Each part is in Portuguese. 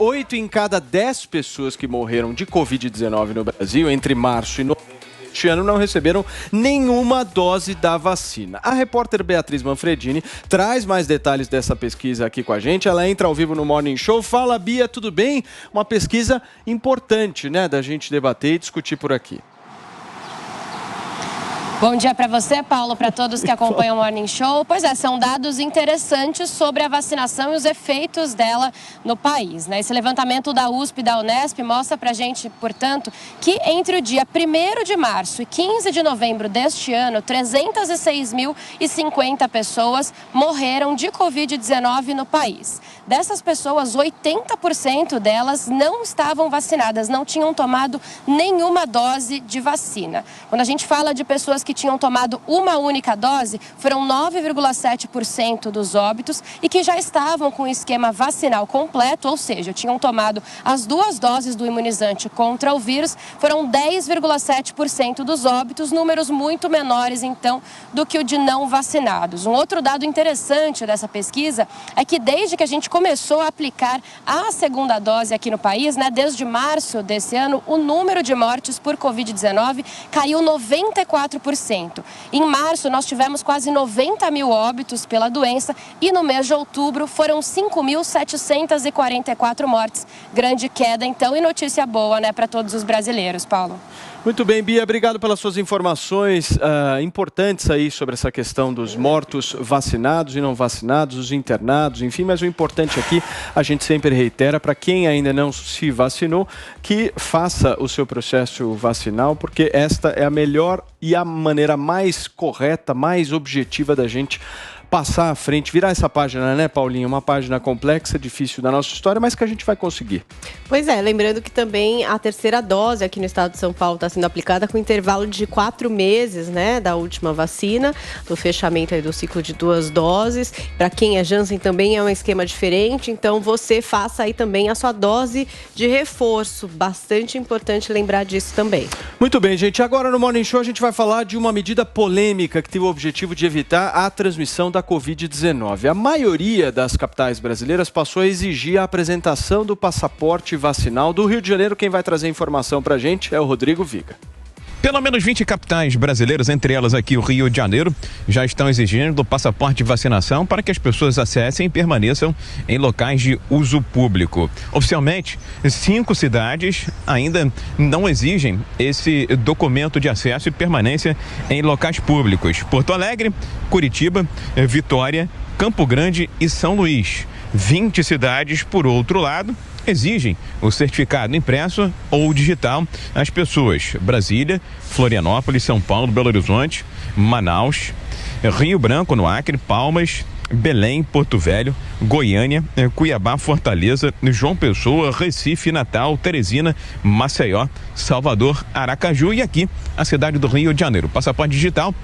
8 em cada 10 pessoas que morreram de Covid-19 no Brasil entre março e novembro deste ano não receberam nenhuma dose da vacina. A repórter Beatriz Manfredini traz mais detalhes dessa pesquisa aqui com a gente. Ela entra ao vivo no Morning Show. Fala, Bia, tudo bem? Uma pesquisa importante, né, da gente debater e discutir por aqui. Bom dia para você, Paulo, para todos que acompanham o Morning Show. Pois é, são dados interessantes sobre a vacinação e os efeitos dela no país, né? Esse levantamento da USP e da Unesp mostra para a gente, portanto, que entre o dia 1º de março e 15 de novembro deste ano, 306.050 pessoas morreram de Covid-19 no país. Dessas pessoas, 80% delas não estavam vacinadas, não tinham tomado nenhuma dose de vacina. Quando a gente fala de pessoas que tinham tomado uma única dose, foram 9,7% dos óbitos e que já estavam com o esquema vacinal completo, ou seja, tinham tomado as 2 doses do imunizante contra o vírus, foram 10,7% dos óbitos, números muito menores, então, do que o de não vacinados. Um outro dado interessante dessa pesquisa é que desde que a gente começou a aplicar a segunda dose aqui no país, né, desde março desse ano, o número de mortes por Covid-19 caiu 94%. Em março, nós tivemos quase 90 mil óbitos pela doença e no mês de outubro foram 5.744 mortes. Grande queda, então, e notícia boa, né, para todos os brasileiros, Paulo. Muito bem, Bia, obrigado pelas suas informações importantes aí sobre essa questão dos mortos vacinados e não vacinados, os internados, enfim, mas o importante aqui, a gente sempre reitera, para quem ainda não se vacinou, que faça o seu processo vacinal, porque esta é a melhor e a maneira mais correta, mais objetiva da gente passar à frente, virar essa página, né, Paulinha? Uma página complexa, difícil da nossa história, mas que a gente vai conseguir. Pois é, lembrando que também a terceira dose aqui no estado de São Paulo está sendo aplicada com intervalo de 4 meses, né, da última vacina, do fechamento aí do ciclo de 2 doses. Para quem é Janssen também é um esquema diferente, então você faça aí também a sua dose de reforço. Bastante importante lembrar disso também. Muito bem, gente. Agora no Morning Show a gente vai falar de uma medida polêmica que teve o objetivo de evitar a transmissão da Covid-19. A maioria das capitais brasileiras passou a exigir a apresentação do passaporte vacinal. Do Rio de Janeiro, quem vai trazer informação para a gente é o Rodrigo Viga. Pelo menos 20 capitais brasileiras, entre elas aqui o Rio de Janeiro, já estão exigindo o passaporte de vacinação para que as pessoas acessem e permaneçam em locais de uso público. Oficialmente, 5 cidades ainda não exigem esse documento de acesso e permanência em locais públicos: Porto Alegre, Curitiba, Vitória, Campo Grande e São Luís. 20 cidades, por outro lado, exigem o certificado impresso ou digital às pessoas: Brasília, Florianópolis, São Paulo, Belo Horizonte, Manaus, Rio Branco, no Acre, Palmas, Belém, Porto Velho, Goiânia, Cuiabá, Fortaleza, João Pessoa, Recife, Natal, Teresina, Maceió, Salvador, Aracaju e aqui a cidade do Rio de Janeiro. O passaporte digital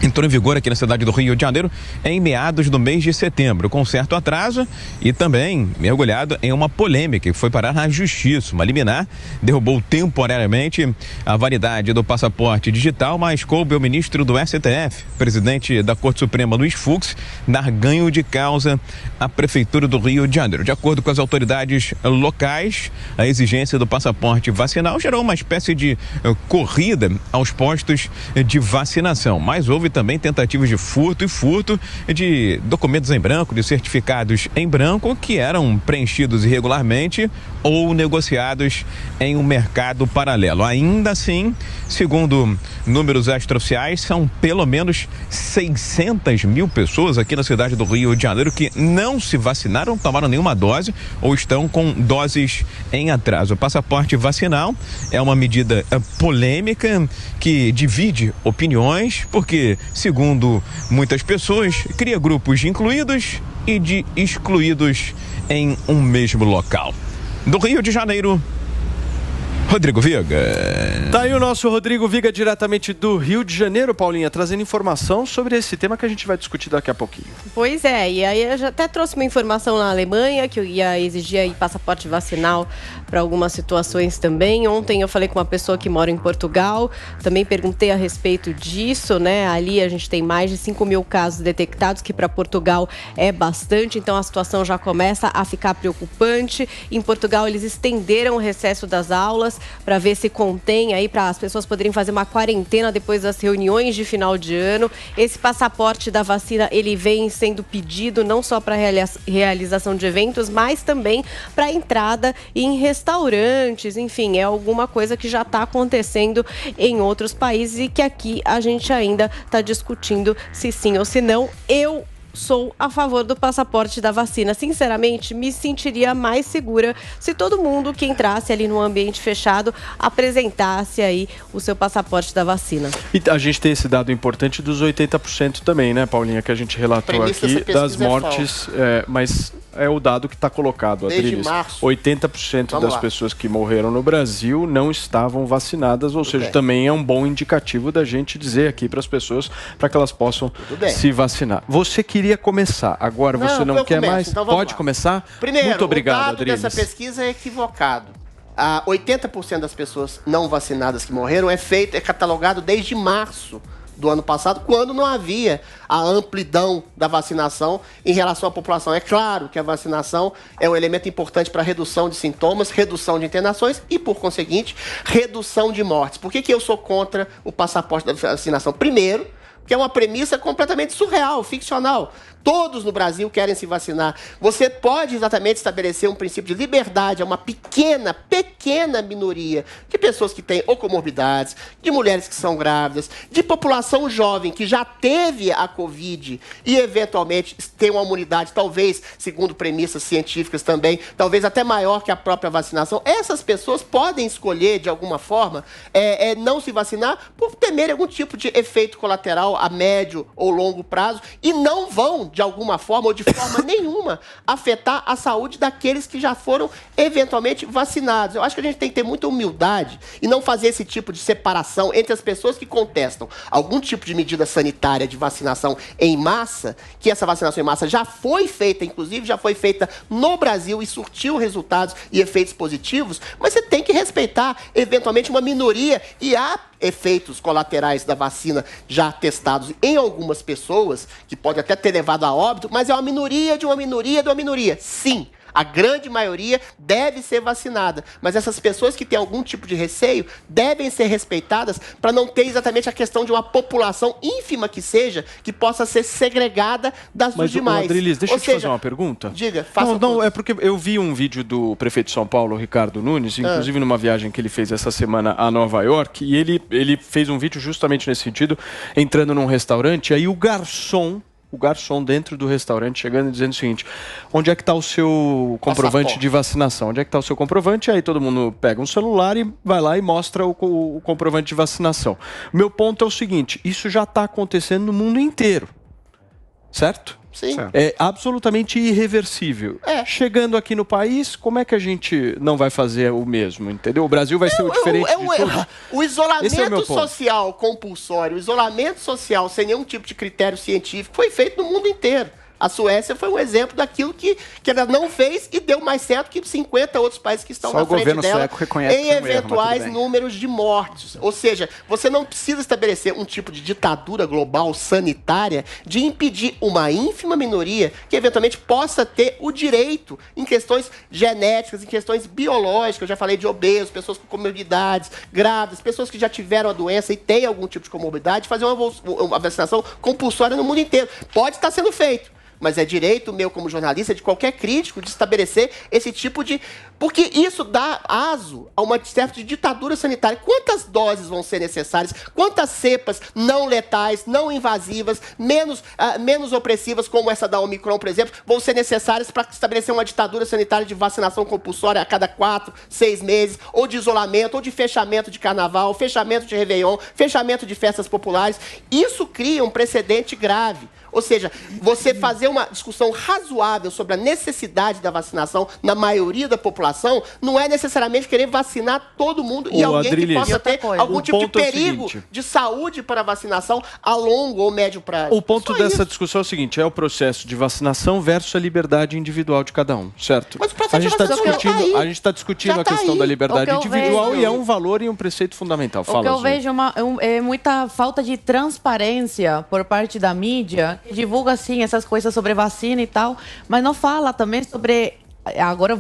entrou em vigor aqui na cidade do Rio de Janeiro em meados do mês de setembro, com certo atraso e também mergulhado em uma polêmica que foi parar na justiça. Uma liminar derrubou temporariamente a validade do passaporte digital, mas coube ao ministro do STF, presidente da Corte Suprema, Luiz Fux, dar ganho de causa à Prefeitura do Rio de Janeiro. De acordo com as autoridades locais, a exigência do passaporte vacinal gerou uma espécie de corrida aos postos de vacinação, mas houve também tentativas de furto de documentos em branco, de certificados em branco que eram preenchidos irregularmente ou negociados em um mercado paralelo. Ainda assim, segundo números extraoficiais, são pelo menos 600 mil pessoas aqui na cidade do Rio de Janeiro que não se vacinaram, tomaram nenhuma dose ou estão com doses em atraso. O passaporte vacinal é uma medida polêmica que divide opiniões, porque, segundo muitas pessoas, cria grupos de incluídos e de excluídos em um mesmo local. Do Rio de Janeiro, Rodrigo Viga. Tá aí o nosso Rodrigo Viga, diretamente do Rio de Janeiro, Paulinha, trazendo informação sobre esse tema que a gente vai discutir daqui a pouquinho. Pois é, e aí eu já até trouxe uma informação na Alemanha, que eu ia exigir aí passaporte vacinal para algumas situações também. Ontem eu falei com uma pessoa que mora em Portugal, também perguntei a respeito disso, né? Ali a gente tem mais de 5 mil casos detectados, que para Portugal é bastante, então a situação já começa a ficar preocupante. Em Portugal eles estenderam o recesso das aulas para ver se contém aí, para as pessoas poderem fazer uma quarentena depois das reuniões de final de ano. Esse passaporte da vacina, ele vem sendo pedido não só para realização de eventos, mas também para entrada em restaurantes, enfim, é alguma coisa que já está acontecendo em outros países e que aqui a gente ainda está discutindo se sim ou se não. Eu sou a favor do passaporte da vacina. Sinceramente, me sentiria mais segura se todo mundo que entrasse ali no ambiente fechado apresentasse aí o seu passaporte da vacina. E a gente tem esse dado importante dos 80% também, né, Paulinha, que a gente relatou aqui, das mortes, mas é o dado que está colocado, Adriles. 80% das pessoas que morreram no Brasil não estavam vacinadas, ou seja, também é um bom indicativo da gente dizer aqui para as pessoas, para que elas possam se vacinar. Você queria começar, agora você não quer mais? Então pode começar? Primeiro, muito obrigado, o dado Adriles. dessa pesquisa é equivocado. 80% das pessoas não vacinadas que morreram é catalogado desde março do ano passado, quando não havia a amplidão da vacinação em relação à população. É claro que a vacinação é um elemento importante para redução de sintomas, redução de internações e, por conseguinte, redução de mortes. Por que eu sou contra o passaporte da vacinação? Primeiro, que é uma premissa completamente surreal, ficcional. Todos no Brasil querem se vacinar. Você pode exatamente estabelecer um princípio de liberdade a uma pequena minoria de pessoas que têm ou comorbidades, de mulheres que são grávidas, de população jovem que já teve a Covid e, eventualmente, tem uma imunidade, talvez, segundo premissas científicas também, talvez até maior que a própria vacinação. Essas pessoas podem escolher, de alguma forma, não se vacinar por temer algum tipo de efeito colateral a médio ou longo prazo e não vão, de alguma forma ou de forma nenhuma, afetar a saúde daqueles que já foram eventualmente vacinados. Eu acho que a gente tem que ter muita humildade e não fazer esse tipo de separação entre as pessoas que contestam algum tipo de medida sanitária de vacinação em massa, que essa vacinação em massa já foi feita, inclusive já foi feita no Brasil e surtiu resultados e efeitos positivos, mas você tem que respeitar eventualmente uma minoria e há efeitos colaterais da vacina já testados em algumas pessoas, que pode até ter levado a óbito, mas é uma minoria de uma minoria de uma minoria. Sim, a grande maioria deve ser vacinada, mas essas pessoas que têm algum tipo de receio devem ser respeitadas para não ter exatamente a questão de uma população ínfima que seja, que possa ser segregada dos demais. Mas, Adriles, deixa eu te fazer uma pergunta. Diga, faça. Não, é porque eu vi um vídeo do prefeito de São Paulo, Ricardo Nunes, inclusive numa viagem que ele fez essa semana a Nova York, e ele fez um vídeo justamente nesse sentido, entrando num restaurante, e aí o garçom dentro do restaurante chegando e dizendo o seguinte: onde é que está o seu comprovante de vacinação? Onde é que está o seu comprovante? Aí todo mundo pega um celular e vai lá e mostra o comprovante de vacinação. Meu ponto é o seguinte: isso já está acontecendo no mundo inteiro, certo? Sim. É absolutamente irreversível. Chegando aqui no país, como é que a gente não vai fazer o mesmo, entendeu? O Brasil vai ser o diferente de todos. O isolamento social compulsório, o isolamento social sem nenhum tipo de critério científico foi feito no mundo inteiro. A Suécia foi um exemplo daquilo que ela não fez e deu mais certo que 50 outros países que estão na frente dela em eventuais números de mortes. Ou seja, você não precisa estabelecer um tipo de ditadura global sanitária de impedir uma ínfima minoria que eventualmente possa ter o direito em questões genéticas, em questões biológicas. Eu já falei de obesos, pessoas com comorbidades, grávidas, pessoas que já tiveram a doença e têm algum tipo de comorbidade, fazer uma vacinação compulsória no mundo inteiro. Pode estar sendo feito, mas é direito meu como jornalista, de qualquer crítico, de estabelecer esse tipo de... Porque isso dá aso a uma certa de ditadura sanitária. Quantas doses vão ser necessárias? Quantas cepas não letais, não invasivas, menos opressivas, como essa da Omicron, por exemplo, vão ser necessárias para estabelecer uma ditadura sanitária de vacinação compulsória a cada 4, 6 meses, ou de isolamento, ou de fechamento de carnaval, fechamento de Réveillon, fechamento de festas populares? Isso cria um precedente grave. Ou seja, você fazer uma discussão razoável sobre a necessidade da vacinação na maioria da população não é necessariamente querer vacinar todo mundo e alguém que possa ter algum tipo de perigo de saúde para a vacinação a longo ou médio prazo. O ponto dessa discussão é o seguinte, é o processo de vacinação versus a liberdade individual de cada um, certo? Mas o processo de vacinação a gente está discutindo a questão da liberdade individual e é um valor e um preceito fundamental. O que eu vejo é muita falta de transparência por parte da mídia, que divulga, sim, essas coisas sobre vacina e tal, mas não fala também sobre... Agora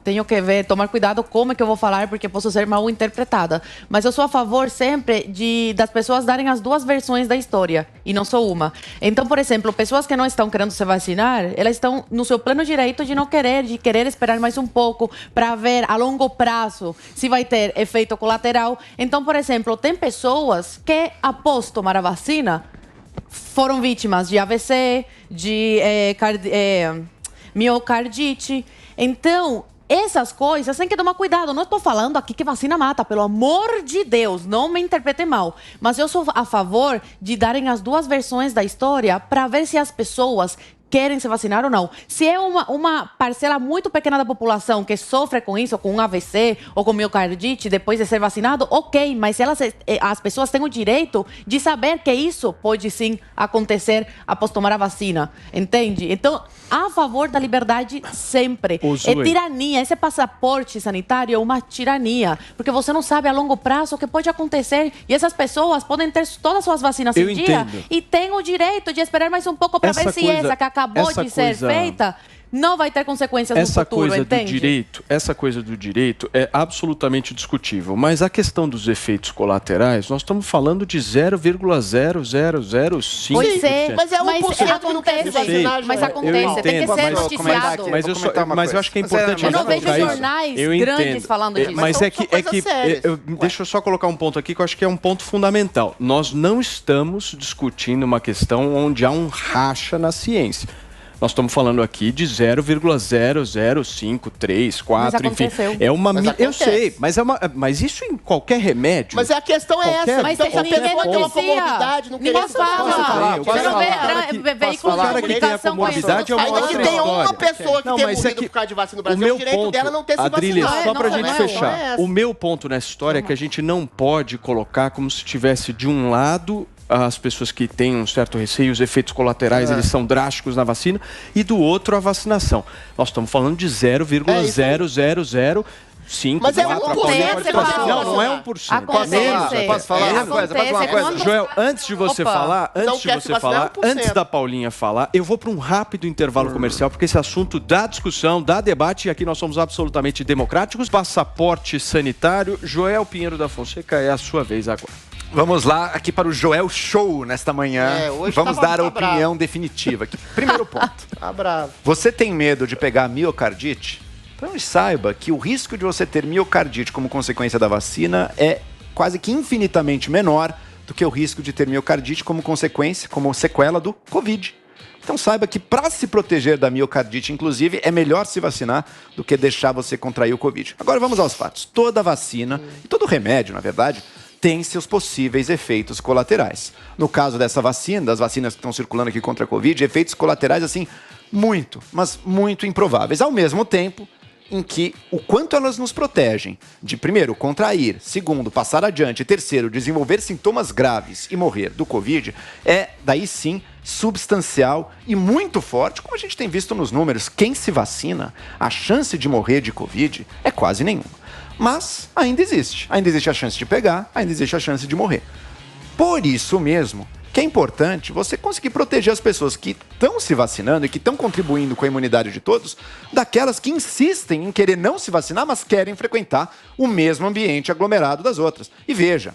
tenho que tomar cuidado como é que eu vou falar, porque posso ser mal interpretada. Mas eu sou a favor sempre das pessoas darem as duas versões da história, e não só uma. Então, por exemplo, pessoas que não estão querendo se vacinar, elas estão no seu pleno direito de não querer, de querer esperar mais um pouco para ver a longo prazo se vai ter efeito colateral. Então, por exemplo, tem pessoas que, após tomar a vacina, foram vítimas de AVC, de miocardite. Então, essas coisas tem que tomar cuidado. Não estou falando aqui que vacina mata, pelo amor de Deus, não me interpretem mal. Mas eu sou a favor de darem as duas versões da história para ver se as pessoas querem se vacinar ou não. Se é uma parcela muito pequena da população que sofre com isso, com um AVC ou com miocardite depois de ser vacinado, ok, mas as pessoas têm o direito de saber que isso pode sim acontecer após tomar a vacina, entende? Então, a favor da liberdade sempre. É tirania, esse passaporte sanitário é uma tirania, porque você não sabe a longo prazo o que pode acontecer e essas pessoas podem ter todas as suas vacinas em dia e têm o direito de esperar mais um pouco para ver se essa que acabou de ser feita não vai ter consequências no futuro, entende? Essa coisa do direito é absolutamente discutível, mas a questão dos efeitos colaterais, nós estamos falando de 0,0005%. Pois é, mas é 1% que não quer se vacinar. Mas acontece, tem que ser noticiado. Mas eu acho que é importante... Eu não vejo jornais grandes falando disso. Mas deixa eu só colocar um ponto aqui que eu acho que é um ponto fundamental. Nós não estamos discutindo uma questão onde há um racha na ciência. Nós estamos falando aqui de 0,0053, enfim. É uma... Eu sei, mas isso em qualquer remédio. Mas a questão é essa. Mas então, se a pessoa tem uma comorbidade, não querer falar. Você não vê veículos de comunicação com isso. Ainda que tenha uma pessoa que tenha morrido por causa de vacina no Brasil, o direito dela não ter se vacinado. Só para a gente fechar. O meu ponto nessa história é que a gente não pode colocar como se tivesse de um lado as pessoas que têm um certo receio, os efeitos colaterais eles são drásticos na vacina, e do outro a vacinação. Nós estamos falando de 0,0005. Mas é 1%. Não é 1%. Posso falar uma coisa? Joel, antes de você falar, antes da Paulinha falar, eu vou para um rápido intervalo comercial, porque esse assunto dá discussão, dá debate, e aqui nós somos absolutamente democráticos. Passaporte sanitário. Joel Pinheiro da Fonseca, é a sua vez agora. Vamos lá, aqui para o Joel Show nesta manhã. Vamos dar a opinião definitiva aqui. Primeiro ponto. Tá bravo. Você tem medo de pegar miocardite? Então saiba que o risco de você ter miocardite como consequência da vacina é quase que infinitamente menor do que o risco de ter miocardite como consequência, como sequela do Covid. Então saiba que para se proteger da miocardite, inclusive, é melhor se vacinar do que deixar você contrair o Covid. Agora vamos aos fatos. Toda vacina e todo remédio, na verdade, tem seus possíveis efeitos colaterais. No caso dessa vacina, das vacinas que estão circulando aqui contra a Covid, efeitos colaterais, assim, muito, mas muito improváveis. Ao mesmo tempo em que o quanto elas nos protegem de, primeiro, contrair, segundo, passar adiante, terceiro, desenvolver sintomas graves e morrer do Covid, é, daí sim, substancial e muito forte, como a gente tem visto nos números. Quem se vacina, a chance de morrer de Covid é quase nenhuma. Mas ainda existe a chance de pegar, ainda existe a chance de morrer. Por isso mesmo, que é importante você conseguir proteger as pessoas que estão se vacinando e que estão contribuindo com a imunidade de todos, daquelas que insistem em querer não se vacinar, mas querem frequentar o mesmo ambiente aglomerado das outras. E veja,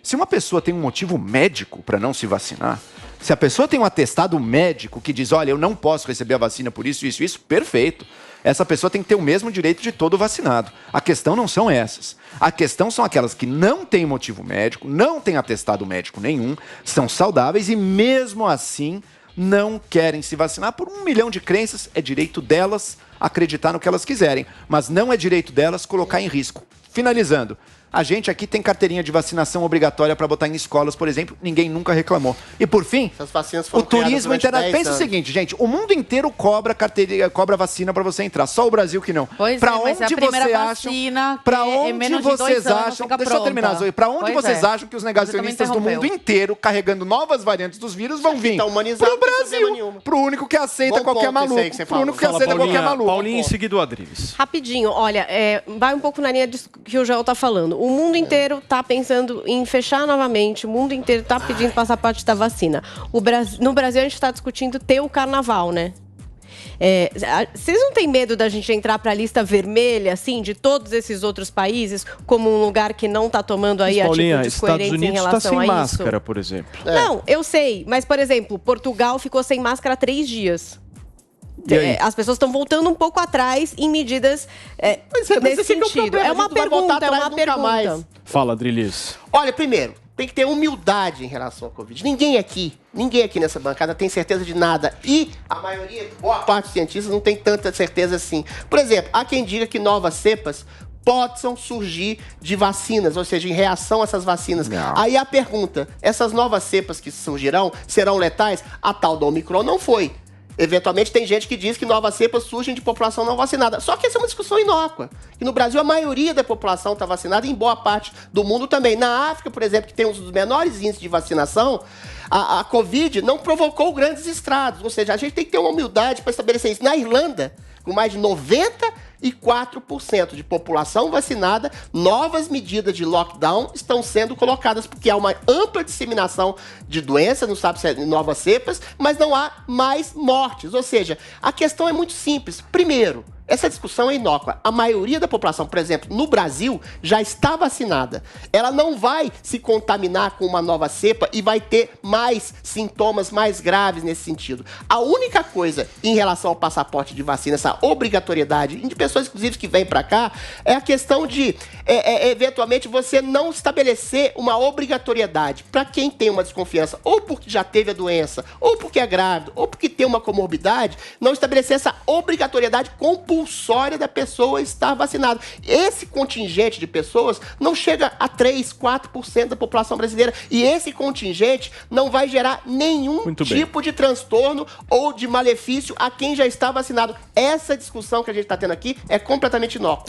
se uma pessoa tem um motivo médico para não se vacinar, se a pessoa tem um atestado médico que diz, olha, eu não posso receber a vacina por isso, perfeito. Essa pessoa tem que ter o mesmo direito de todo vacinado. A questão não são essas. A questão são aquelas que não têm motivo médico, não têm atestado médico nenhum, são saudáveis e mesmo assim não querem se vacinar por 1 milhão de crenças. É direito delas acreditar no que elas quiserem, mas não é direito delas colocar em risco. Finalizando, A gente aqui tem carteirinha de vacinação obrigatória para botar em escolas, por exemplo, ninguém nunca reclamou. E por fim, essas vacinas o foram turismo internacional. Pensa o anos. seguinte, gente, o mundo inteiro cobra carteirinha, cobra vacina para você entrar, só o Brasil que não. Pois pra é, mas onde é a primeira você vacina acha? Para que em onde menos de 2 vocês anos acham? fica Deixa eu terminar, pronta. Zoe. Para onde Pois vocês é. acham que os negacionistas Você do também mundo interrompeu. inteiro, carregando novas variantes dos vírus, vão vir Tá humanizado, pro não tem problema Brasil, nenhum. pro único que aceita Bom qualquer ponto esse maluco, aí que você pro único que falou. aceita qualquer maluco. Paulinho, em seguida o Adriles. Rapidinho, olha, vai um pouco na linha disso que o Joel está falando. O mundo inteiro está pensando em fechar novamente, o mundo inteiro está pedindo passaporte da vacina. No Brasil, a gente está discutindo ter o carnaval, né? Vocês não têm medo da gente entrar para a lista vermelha, assim, de todos esses outros países, como um lugar que não está tomando aí Paulinha, atitudes Estados coerentes em Unidos está relação sem a isso? máscara, por exemplo. Não, eu sei. Mas, por exemplo, Portugal ficou sem máscara há 3 dias. E aí? As pessoas estão voltando um pouco atrás em medidas nesse esse que é o sentido. problema, É a uma gente não vai voltar pergunta, é atrás uma nunca mais. pergunta. Fala, Adriles. Olha, primeiro, tem que ter humildade em relação ao Covid. Ninguém aqui nessa bancada tem certeza de nada. E a maioria, boa parte dos cientistas não tem tanta certeza assim. Por exemplo, há quem diga que novas cepas possam surgir de vacinas, ou seja, em reação a essas vacinas. Não. Aí a pergunta, essas novas cepas que surgirão, serão letais? A tal do Omicron não foi. Eventualmente tem gente que diz que novas cepas surgem de população não vacinada. Só que essa é uma discussão inócua. E no Brasil a maioria da população está vacinada e em boa parte do mundo também. Na África, por exemplo, que tem um dos menores índices de vacinação, a Covid não provocou grandes estragos. Ou seja, a gente tem que ter uma humildade para estabelecer isso. Na Irlanda, com mais de 94% de população vacinada, novas medidas de lockdown estão sendo colocadas, porque há uma ampla disseminação de doença, não sabe se é novas cepas, mas não há mais mortes. Ou seja, a questão é muito simples. Primeiro, essa discussão é inócua. A maioria da população, por exemplo, no Brasil, já está vacinada. Ela não vai se contaminar com uma nova cepa e vai ter mais sintomas mais graves nesse sentido. A única coisa em relação ao passaporte de vacina, essa obrigatoriedade, de pessoas, inclusive, que vêm para cá, é a questão de, eventualmente, você não estabelecer uma obrigatoriedade para quem tem uma desconfiança, ou porque já teve a doença, ou porque é grávido, ou porque tem uma comorbidade, não estabelecer essa obrigatoriedade compulsória da pessoa estar vacinada. Esse contingente de pessoas não chega a 3, 4% da população brasileira. E esse contingente não vai gerar nenhum tipo de transtorno ou de malefício a quem já está vacinado. Essa discussão que a gente está tendo aqui é completamente inócua.